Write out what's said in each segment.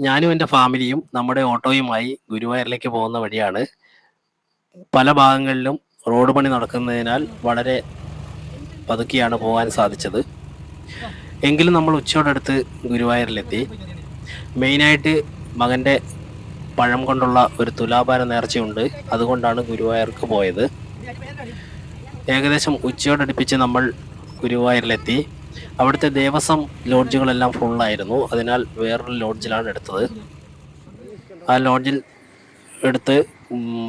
ഞാനും എൻ്റെ ഫാമിലിയും നമ്മുടെ ഓട്ടോയുമായി ഗുരുവായൂരിലേക്ക് പോകുന്ന വഴിയാണ്. പല ഭാഗങ്ങളിലും റോഡ് പണി നടക്കുന്നതിനാൽ വളരെ പതുക്കെയാണ് പോകാൻ സാധിച്ചത്. എങ്കിലും നമ്മൾ ഉച്ചയോടടുത്ത് ഗുരുവായൂരിലെത്തി. മെയിനായിട്ട് മകൻ്റെ പഴം കൊണ്ടുള്ള ഒരു തുലാഭാര നേർച്ചയുണ്ട്. അതുകൊണ്ടാണ് ഗുരുവായൂർക്ക് പോയത്. ഏകദേശം ഉച്ചയോടടുപ്പിച്ച് നമ്മൾ ഗുരുവായൂരിലെത്തി. അവിടുത്തെ ദേവസ്വം ലോഡ്ജുകളെല്ലാം ഫുള്ളായിരുന്നു. അതിനാൽ വേറൊരു ലോഡ്ജിലാണ് എടുത്തത്. ആ ലോഡ്ജിൽ എടുത്ത്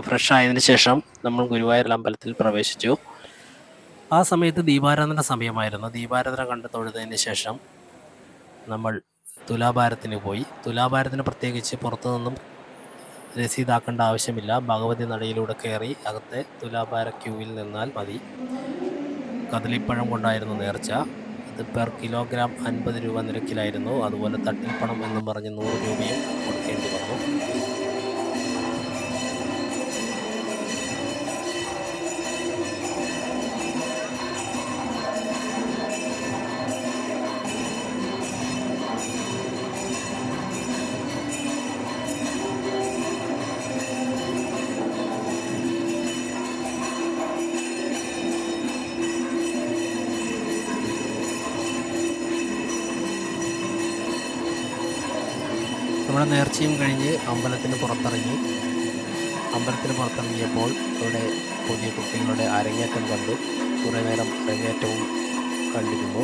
ഫ്രഷ് ആയതിനു ശേഷം നമ്മൾ ഗുരുവായൂർ അമ്പലത്തിൽ പ്രവേശിച്ചു. ആ സമയത്ത് ദീപാരാധന സമയമായിരുന്നു. ദീപാരാധന കണ്ട് തൊഴുതതിന് ശേഷം നമ്മൾ തുലാഭാരത്തിന് പോയി. തുലാഭാരത്തിന് പ്രത്യേകിച്ച് പുറത്തു നിന്നും രസീതാക്കേണ്ട ആവശ്യമില്ല. ഭഗവതി നടയിലൂടെ കയറി അകത്തെ തുലാഭാര ക്യൂവിൽ നിന്നാൽ മതി. കദളിപ്പഴം കൊണ്ടായിരുന്നു നേർച്ച. അത് പെർ കിലോഗ്രാം 50 രൂപ നിരക്കിലായിരുന്നു. അതുപോലെ തട്ടിൽപ്പണം എന്നും പറഞ്ഞ് 100 രൂപയും കൊടുക്കേണ്ടി വന്നു. നമ്മുടെ നേർച്ചയും കഴിഞ്ഞ് അമ്പലത്തിന് പുറത്തിറങ്ങിയപ്പോൾ ഇവിടെ പുതിയ കുട്ടികളുടെ അരങ്ങേറ്റം കണ്ടു. കുറേ നേരം അരങ്ങേറ്റവും കണ്ടിരുന്നു.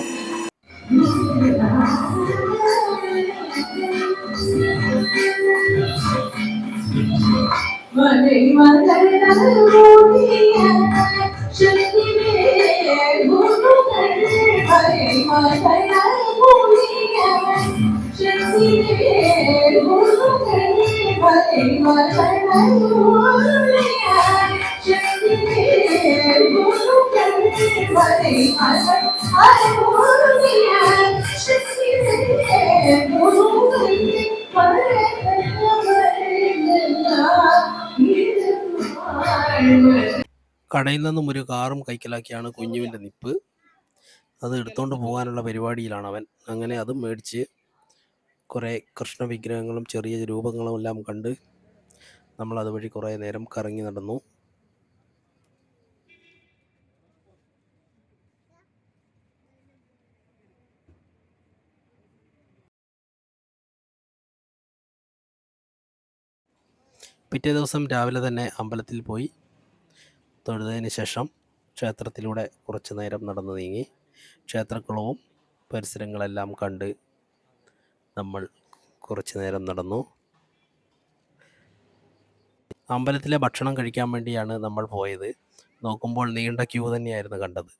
കടയിൽ നിന്നും ഒരു കാറും കൈക്കലാക്കിയാണ് കുഞ്ഞുവിൻ്റെ നിപ്പ്. അത് എടുത്തുകൊണ്ട് പോകാനുള്ള പരിപാടിയിലാണ് അവൻ. അങ്ങനെ അതും മേടിച്ച് കുറേ കൃഷ്ണ വിഗ്രഹങ്ങളും ചെറിയ രൂപങ്ങളും എല്ലാം കണ്ട് നമ്മൾ അതുവഴി കുറേ നേരം കറങ്ങി നടന്നു. പിറ്റേ ദിവസം രാവിലെ തന്നെ അമ്പലത്തിൽ പോയി തൊഴുതതിന് ശേഷം ക്ഷേത്രത്തിലൂടെ കുറച്ച് നേരം നടന്നു നീങ്ങി. ക്ഷേത്രക്കുളവും പരിസരങ്ങളെല്ലാം കണ്ട് നമ്മൾ കുറച്ച് നേരം നടന്നു. അമ്പലത്തിലെ ഭക്ഷണം കഴിക്കാൻ വേണ്ടിയാണ് നമ്മൾ പോയത്. നോക്കുമ്പോൾ നീണ്ട ക്യൂ തന്നെയായിരുന്നു കണ്ടത്.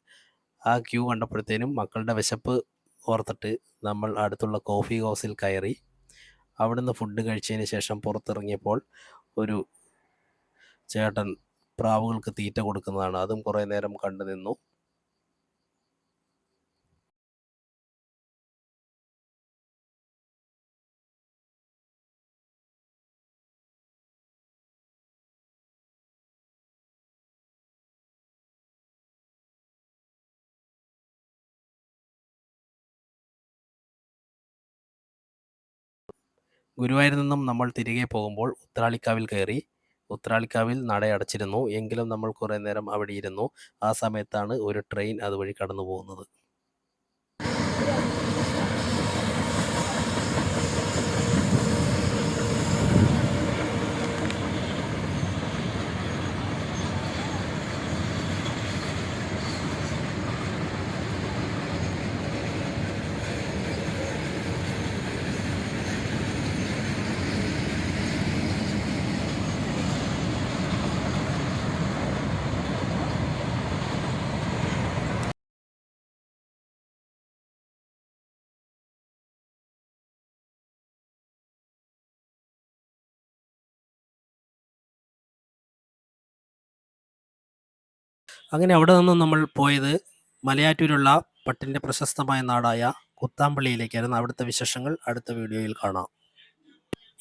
ആ ക്യൂ കണ്ടപ്പോഴത്തേനും മക്കളുടെ വിശപ്പ് ഓർത്തിട്ട് നമ്മൾ അടുത്തുള്ള കോഫി ഹൗസിൽ കയറി. അവിടുന്ന് ഫുഡ് കഴിച്ചതിന് ശേഷം പുറത്തിറങ്ങിയപ്പോൾ ഒരു ചേട്ടൻ പ്രാവുകൾക്ക് തീറ്റ കൊടുക്കുന്നതാണ്. അതും കുറേ നേരം കണ്ടു നിന്നു. ഗുരുവായൂരിൽ നിന്നും നമ്മൾ തിരികെ പോകുമ്പോൾ ഉത്രാളിക്കാവിൽ കയറി. ഉത്രാളിക്കാവിൽ നട അടച്ചിരുന്നു. എങ്കിലും നമ്മൾ കുറേ നേരം അവിടെ ഇരുന്നു. ആ സമയത്താണ് ഒരു ട്രെയിൻ അതുവഴി കടന്നു പോകുന്നത്. അങ്ങനെ അവിടെ നിന്നും നമ്മൾ പോയത് മലയാറ്റൂരുള്ള പട്ടിൻ്റെ പ്രശസ്തമായ നാടായ കുത്താമ്പള്ളിയിലേക്കായിരുന്നു. അവിടുത്തെ വിശേഷങ്ങൾ അടുത്ത വീഡിയോയിൽ കാണാം.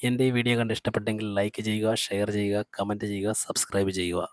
എൻ്റെ ഈ വീഡിയോ കണ്ട് ഇഷ്ടപ്പെട്ടെങ്കിൽ ലൈക്ക് ചെയ്യുക, ഷെയർ ചെയ്യുക, കമൻറ്റ് ചെയ്യുക, സബ്സ്ക്രൈബ് ചെയ്യുക.